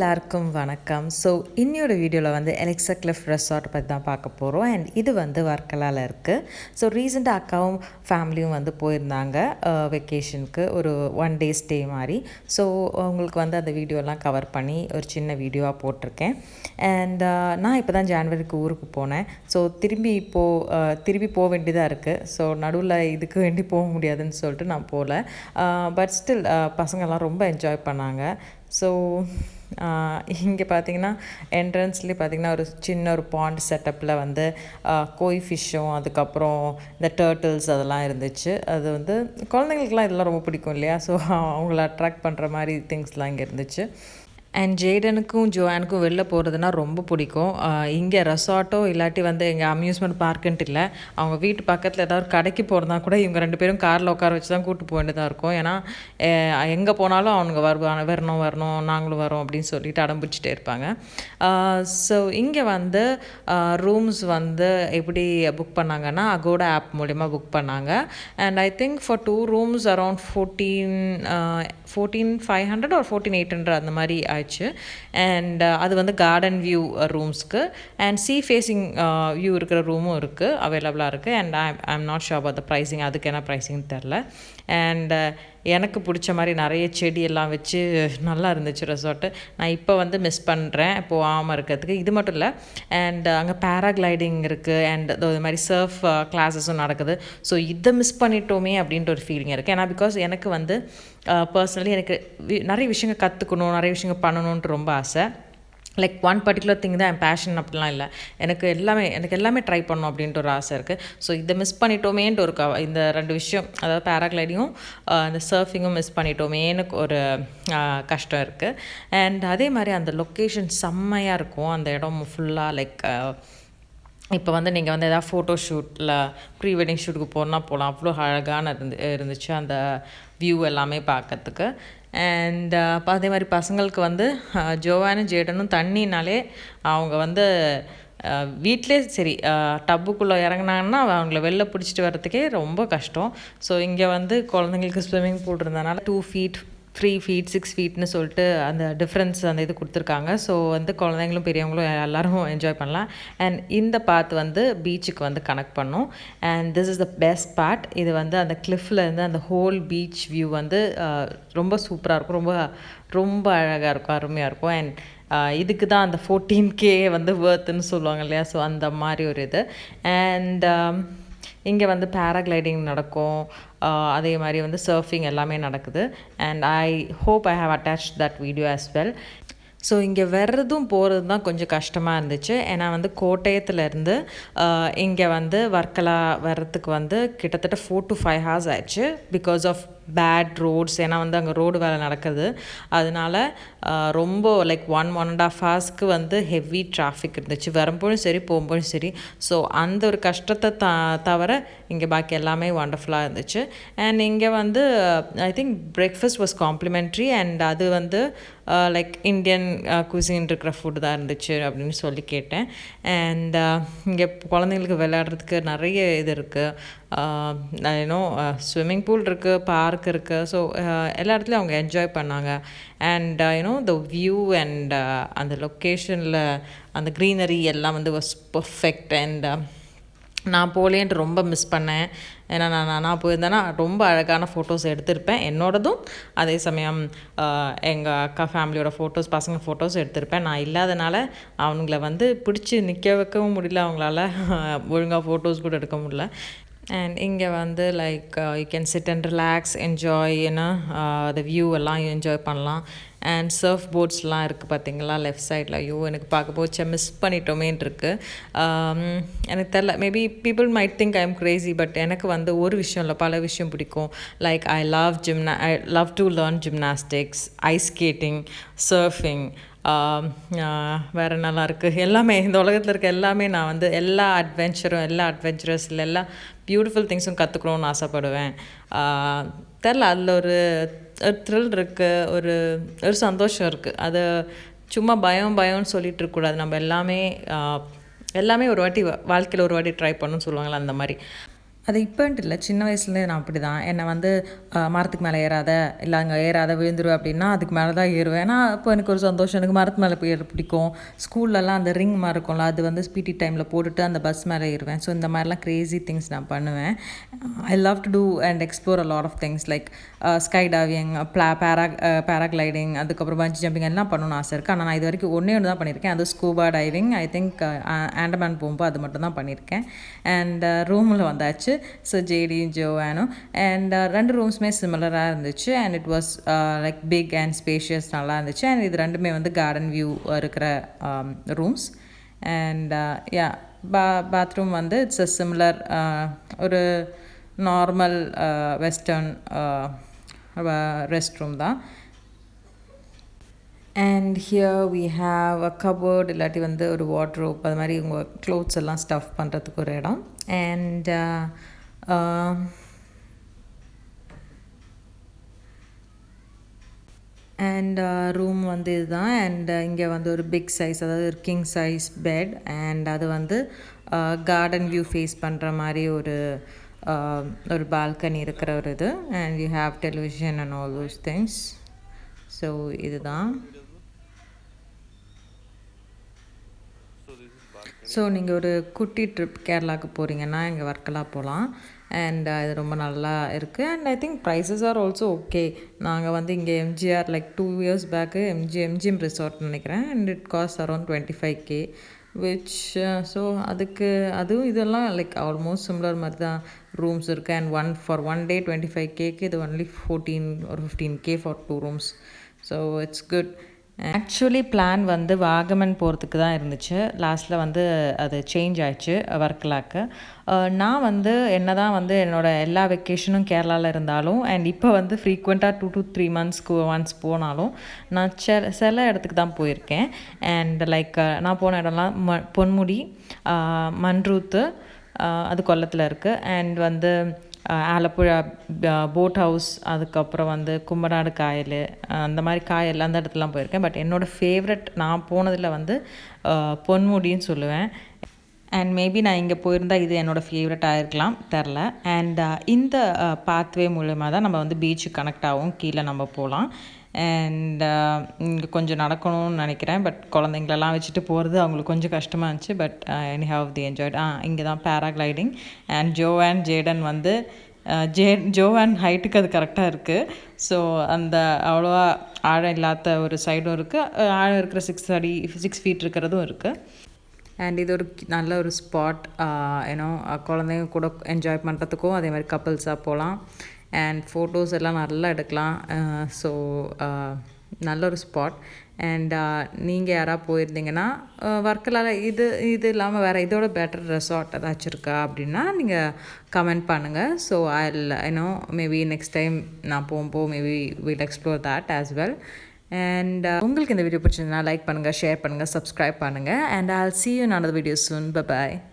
எல்லாருக்கும் வணக்கம். ஸோ இன்னையோட வீடியோவில் வந்து எலெக்ஸா கிளிஃப் ரெசார்ட் பற்றி தான் பார்க்க போகிறோம். அண்ட் இது வந்து வர்க்கலாவில் இருக்குது. ஸோ ரீசெண்டாக அக்காவும் ஃபேமிலியும் வந்து போயிருந்தாங்க வெக்கேஷனுக்கு, ஒரு 1 day ஸ்டே மாதிரி. ஸோ அவங்களுக்கு வந்து அந்த வீடியோலாம் கவர் பண்ணி ஒரு சின்ன வீடியோவாக போட்டிருக்கேன். அண்ட் நான் இப்போ தான் ஜான்வரிக்கு ஊருக்கு போனேன். ஸோ திரும்பி போக வேண்டியதாக இருக்குது. ஸோ நடுவில் இதுக்கு வேண்டி போக முடியாதுன்னு சொல்லிட்டு நான் போகல. பட் ஸ்டில் பசங்கள்லாம் ரொம்ப என்ஜாய் பண்ணாங்க. ஸோ இங்கே பார்த்தீங்கன்னா என்ட்ரன்ஸ்லேயே பார்த்தீங்கன்னா ஒரு சின்ன ஒரு பாண்ட் செட்டப்பில் வந்து கோய் ஃபிஷ்ஷும் அதுக்கப்புறம் இந்த டர்ட்டில்ஸ் அதெல்லாம் இருந்துச்சு. அது வந்து குழந்தைங்களுக்குலாம் இதெல்லாம் ரொம்ப பிடிக்கும் இல்லையா? ஸோ அவங்கள அட்ராக்ட் பண்ணுற மாதிரி திங்ஸ்லாம் இங்கே இருந்துச்சு. அண்ட் ஜேடனுக்கும் ஜோயானுக்கும் வெளில போகிறதுனா ரொம்ப பிடிக்கும். இங்கே ரெசார்ட்டோ இல்லாட்டி வந்து எங்கள் அம்யூஸ்மெண்ட் பார்க்குன்ட்டு இல்லை, அவங்க வீட்டு பக்கத்தில் ஏதாவது கடைக்கு போகிறதா கூட இவங்க 2 பேரும் காரில் உட்கார வச்சு தான் கூப்பிட்டு போக வேண்டியதாக இருக்கும். ஏன்னா எங்கே போனாலும் அவனுங்க வரணும் நாங்களும் வரோம் அப்படின்னு சொல்லிட்டு அடம்பிடிச்சிட்டே இருப்பாங்க. ஸோ இங்கே வந்து ரூம்ஸ் வந்து எப்படி புக் பண்ணாங்கன்னா அகோடா ஆப் மூலிமா புக் பண்ணாங்க. And I think for 2 rooms around 14,500 or 14,800 அந்த மாதிரி ஆயிடுச்சு. அண்ட் அது வந்து கார்டன் வியூ ரூம்ஸ்க்கு அண்ட் சீ ஃபேஸிங் வியூ இருக்கிற ரூமும் இருக்குது, அவைலபிளாக இருக்குது. And I'm not sure about the pricing, அதுக்கு என்ன ப்ரைஸிங் தெரில. அண்ட் எனக்கு பிடிச்ச மாதிரி நிறைய செடி எல்லாம் வச்சு நல்லா இருந்துச்சு ரெசார்ட்டு. நான் இப்போ வந்து மிஸ் பண்ணுறேன் போகாமல் இருக்கிறதுக்கு. இது மட்டும் இல்லை, அண்ட் அங்கே பேராகிளைடிங் இருக்குது அண்ட் இது மாதிரி சர்ஃப் கிளாஸஸும் நடக்குது. ஸோ இதை மிஸ் பண்ணிட்டோமே அப்படின்ற ஒரு ஃபீலிங் இருக்குது. ஏன்னா பிகாஸ் எனக்கு வந்து பர்சனலி எனக்கு நிறைய விஷயங்கள் கற்றுக்கணும், நிறைய விஷயங்கள் பண்ணணுன்ட்டு ரொம்ப ஆசை. லைக் ஒன் பர்டிகுலர் திங் தான் என் பேஷன் அப்படிலாம் இல்லை, எனக்கு எல்லாமே ட்ரை பண்ணணும் அப்படின்ட்டு ஒரு ஆசை இருக்குது. ஸோ இதை மிஸ் பண்ணிட்டோமேன்ட்டு ஒரு இந்த 2 விஷயம், அதாவது பேராகிளைடிங்கும் இந்த சர்ஃபிங்கும் மிஸ் பண்ணிட்டோமேன்னு ஒரு கஷ்டம் இருக்குது. அண்ட் அதே மாதிரி அந்த லொக்கேஷன் செம்மையாக இருக்கும். அந்த இடம் ஃபுல்லாக லைக் இப்போ வந்து நீங்கள் வந்து எதாவது ஃபோட்டோ ஷூட்டில் ப்ரீ வெட்டிங் ஷூட்டுக்கு போகலாம், அவ்வளோ அழகான இருந்துச்சு அந்த வியூ எல்லாமே பார்க்கறதுக்கு. அண்ட் அதே மாதிரி பசங்களுக்கு வந்து ஜோவானும் ஜேடனும் தண்ணினாலே அவங்க வந்து வீட்டிலே சரி டப்புக்குள்ளே இறங்கினாங்கன்னா அவங்கள வெளில பிடிச்சிட்டு வர்றதுக்கே ரொம்ப கஷ்டம். ஸோ இங்கே வந்து குழந்தைங்களுக்கு ஸ்விம்மிங் பூல் இருந்ததுனால 2 feet 3 feet 6 feetனு சொல்லிட்டு அந்த டிஃப்ரென்ஸ் அந்த இது கொடுத்துருக்காங்க. ஸோ வந்து குழந்தைங்களும் பெரியவங்களும் எல்லோரும் என்ஜாய் பண்ணலாம். அண்ட் இந்த பாத் வந்து பீச்சுக்கு வந்து கனெக்ட் பண்ணும். And this is the best part. இது வந்து அந்த கிளிஃபில் இருந்து அந்த ஹோல் பீச் வியூ வந்து ரொம்ப சூப்பராக இருக்கும், ரொம்ப ரொம்ப அழகாக இருக்கும், அருமையாக இருக்கும். அண்ட் இதுக்கு தான் அந்த 14K வந்து வேர்த்துன்னு சொல்லுவாங்க இல்லையா? ஸோ அந்த மாதிரி ஒரு இது. அண்ட் இங்கே வந்து பேராகிளைடிங் நடக்கும், அதே மாதிரி வந்து சர்ஃபிங் எல்லாமே நடக்குது. And I hope I have attached that video as well. So இங்கே போகிறது தான் கொஞ்சம் கஷ்டமாக இருந்துச்சு. ஏன்னா வந்து கோட்டயத்துலேருந்து இங்கே வந்து வர்க்கலா வர்றதுக்கு வந்து கிட்டத்தட்ட 4 to 5 hours ஆயிடுச்சு பிகாஸ் ஆஃப் பேட் ரோட்ஸ். ஏன்னா வந்து அங்கே ரோடு வேலை நடக்குது, அதனால ரொம்ப லைக் 1.5 hours வந்து ஹெவி டிராஃபிக் இருந்துச்சு, வரும்போதும் சரி போகும்போதும் சரி. ஸோ அந்த ஒரு கஷ்டத்தை தவிர இங்கே பாக்கி எல்லாமே ஒண்டர்ஃபுல்லாக இருந்துச்சு. அண்ட் இங்கே வந்து I think breakfast was complimentary. And அது வந்து லைக் இண்டியன் குசின் இருக்கிற ஃபுட்டு தான் இருந்துச்சு அப்படின்னு சொல்லி கேட்டேன். அண்ட் இங்கே குழந்தைங்களுக்கு விளையாடுறதுக்கு நிறைய இது இருக்குது. ஸ்விம்மிங் பூல் இருக்குது, பார்க் இருக்குது. ஸோ எல்லா இடத்துலையும் அவங்க என்ஜாய் பண்ணாங்க. அண்ட் த வியூ அண்ட் அந்த லொக்கேஷனில் அந்த க்ரீனரி எல்லாம் வந்து வாஸ் பர்ஃபெக்ட். அண்ட் நான் போலேன்ட்டு ரொம்ப மிஸ் பண்ணேன். ஏன்னா நான் போயிருந்தேன்னா ரொம்ப அழகான ஃபோட்டோஸ் எடுத்திருப்பேன், என்னோடதும் அதே சமயம் எங்கள் அக்கா ஃபேமிலியோட ஃபோட்டோஸ், பசங்க ஃபோட்டோஸ் எடுத்திருப்பேன். நான் இல்லாதனால அவங்கள வந்து பிடிச்சி நிற்க வைக்கவும் முடியல, அவங்களால ஒழுங்காக ஃபோட்டோஸ் கூட எடுக்க முடியல. அண்ட் இங்கே வந்து like you can sit and relax, enjoy, ஏன்னா அந்த வியூ எல்லாம் என்ஜாய் பண்ணலாம். அண்ட் சர்ஃப் போட்ஸ்லாம் இருக்குது பார்த்தீங்களா லெஃப்ட் சைடில். ஐயோ எனக்கு பார்க்க போச்சு, மிஸ் பண்ணிட்டோமேன்னு இருக்குது. எனக்கு தெரில, maybe people might think I am crazy, but எனக்கு வந்து ஒரு விஷயம் இல்லை, பல விஷயம் பிடிக்கும். Like I love to learn gymnastics, ice skating, surfing, வேறு நல்லா இருக்குது எல்லாமே. இந்த உலகத்தில் இருக்க எல்லாமே நான் வந்து எல்லா அட்வென்ச்சரஸில் எல்லா பியூட்டிஃபுல் திங்ஸும் கற்றுக்கணுன்னு ஆசைப்படுவேன். தெரில, அதில் ஒரு த்ரில் இருக்குது, ஒரு சந்தோஷம் இருக்குது. அது சும்மா பயம்னு சொல்லிகிட்டு இருக்கக்கூடாது. நம்ம எல்லாமே ஒரு வாட்டி வாழ்க்கையில் ஒரு வாட்டி ட்ரை பண்ணணும்னு சொல்லுவாங்களே அந்த மாதிரி. அது இப்போன்ட்டு இல்லை, சின்ன வயசுலேருந்தே நான் அப்படி தான். என்னை வந்து மரத்துக்கு மேலே ஏறாத, இல்லை அங்கே ஏறாத விழுந்துருவேன் அப்படின்னா அதுக்கு மேலே தான் ஏறுவேன். ஏன்னா அப்போ எனக்கு ஒரு சந்தோஷம், எனக்கு மரத்து மேலே போய் ஏற பிடிக்கும். ஸ்கூல்லலாம் அந்த ரிங் மாதிரி இருக்கும்ல, அது வந்து பிடி டைமில் போட்டுட்டு அந்த பஸ் மேலே ஏறுவேன். ஸோ இந்த மாதிரிலாம் க்ரேசி திங்ஸ் நான் பண்ணுவேன். I love to do and explore a lot of things like sky diving, paragliding, அதுக்கப்புறம் பஞ்சி ஜம்பிங் எல்லாம் பண்ணணும்னு ஆசை இருக்குது. ஆனால் நான் இது வரைக்கும் ஒன்றே ஒன்று தான் பண்ணியிருக்கேன், அது ஸ்கூபா டைவிங். ஐ திங்க் ஆண்டமான் போகும்போது அது மட்டும் தான் பண்ணியிருக்கேன். அண்ட் ரூமில் வந்தாச்சு. ஸோ ஜேடியும் ஜோவானும் அண்ட் ரெண்டு ரூம்ஸுமே சிமிலராக இருந்துச்சு. And it was like big and spacious, நல்லா இருந்துச்சு. அண்ட் இது ரெண்டுமே வந்து கார்டன் வியூ இருக்கிற ரூம்ஸ். அண்ட் யா, பாத்ரூம் வந்து இட்ஸ் அ சிமிலர், ஒரு நார்மல் வெஸ்டர்ன் ரெஸ்ட் ரூம் தான். And here we have a cupboard, இல்லாட்டி வந்து ஒரு வார்ட்ரோப், அது மாதிரி உங்கள் க்ளோத்ஸ் எல்லாம் ஸ்டஃப் பண்ணுறதுக்கு ஒரு இடம். அண்ட் ரூம் வந்து இதுதான். அண்ட் இங்கே வந்து ஒரு பிக் சைஸ், அதாவது ஒரு கிங் சைஸ் பெட். அண்ட் அது வந்து கார்டன் வியூ ஃபேஸ் பண்ணுற மாதிரி ஒரு பால்கனி இருக்கிற ஒரு இது. And you have television and all those things. So இதுதான். ஸோ நீங்கள் ஒரு குட்டி ட்ரிப் கேரளாவுக்கு போகிறீங்கன்னா இங்கே வர்க்கலா போகலாம். அண்ட் இது ரொம்ப நல்லா இருக்குது. And I think prices are also okay. நாங்கள் வந்து இங்கே MGR like 2 years back MGM resort நினைக்கிறேன். And it cost around 25K which so அதுவும் இதெல்லாம் லைக் ஆல்மோஸ்ட் சிம்லர் மாதிரி தான் ரூம்ஸ் இருக்குது. அண்ட் ஃபார் 1 day 25Kக்கு இது only 14 or 15K for 2 rooms. So it's good. Actually plan வந்து வாகமன் போகிறதுக்கு தான் இருந்துச்சு. லாஸ்ட்டில் வந்து அது சேஞ்ச் ஆயிடுச்சு வர்க்கலாக்கு. நான் வந்து என்ன தான் வந்து என்னோடய எல்லா வெக்கேஷனும் கேரளாவில் இருந்தாலும் அண்ட் இப்போ வந்து ஃப்ரீக்வெண்ட்டாக 2 to 3 monthsக்கு ஒன்ஸ் போனாலும் நான் சில இடத்துக்கு தான் போயிருக்கேன். அண்ட் லைக் நான் போன இடம்லாம் பொன்முடி, மன்ரூத்து, அது கொல்லத்தில் இருக்குது. அண்ட் வந்து ஆலப்புழா போட் ஹவுஸ், அதுக்கப்புறம் வந்து கும்பநாடு காயல், அந்த மாதிரி காயல் அந்த இடத்துலாம் போயிருக்கேன். பட் என்னோடய ஃபேவரட் நான் போனதில் வந்து பொன்முடின்னு சொல்லுவேன். அண்ட் மேபி நான் இங்கே போயிருந்தால் இது என்னோடய ஃபேவரட் ஆகிருக்கலாம், தெரில. அண்ட் இந்த பாத்வே மூலயமா தான் நம்ம வந்து பீச்சுக்கு கனெக்ட் ஆகும், கீழே நம்ம போகலாம். அண்ட் இங்கே கொஞ்சம் நடக்கணும்னு நினைக்கிறேன். பட் குழந்தைங்களெல்லாம் வச்சுட்டு போகிறது அவங்களுக்கு கொஞ்சம் கஷ்டமாக இருந்துச்சு. But anyhow the enjoyed. இங்கே தான் பேராகிளைடிங். அண்ட் ஜேடன் வந்து ஜோவான் ஹைட்டுக்கு அது கரெக்டாக இருக்குது. ஸோ அந்த அவ்வளோவா ஆழம் இல்லாத ஒரு சைடும் இருக்குது, ஆழம் இருக்கிற 6 feet இருக்கிறதும் இருக்குது. அண்ட் இது ஒரு நல்ல ஒரு ஸ்பாட், ஏன்னோ குழந்தைங்க கூட என்ஜாய் பண்ணுறதுக்கும், அதே மாதிரி கப்புள்ஸாக போகலாம். அண்ட் ஃபோட்டோஸ் எல்லாம் நல்லா எடுக்கலாம். ஸோ நல்ல ஒரு ஸ்பாட். அண்ட் நீங்கள் யாராவது போயிருந்தீங்கன்னா வர்க்கலாவில் இது இல்லாமல் வேறு இதோட பெட்டர் ரெசார்ட் ஏதாச்சும் இருக்கா அப்படின்னா நீங்கள் கமெண்ட் பண்ணுங்கள். So I maybe next time நான் போகும்போது maybe will explore that as well. And உங்களுக்கு இந்த வீடியோ பிடிச்சிருந்தா லைக் பண்ணுங்கள், ஷேர் பண்ணுங்கள், சப்ஸ்கிரைப் பண்ணுங்கள். And I'll see you in another video soon. Bye bye.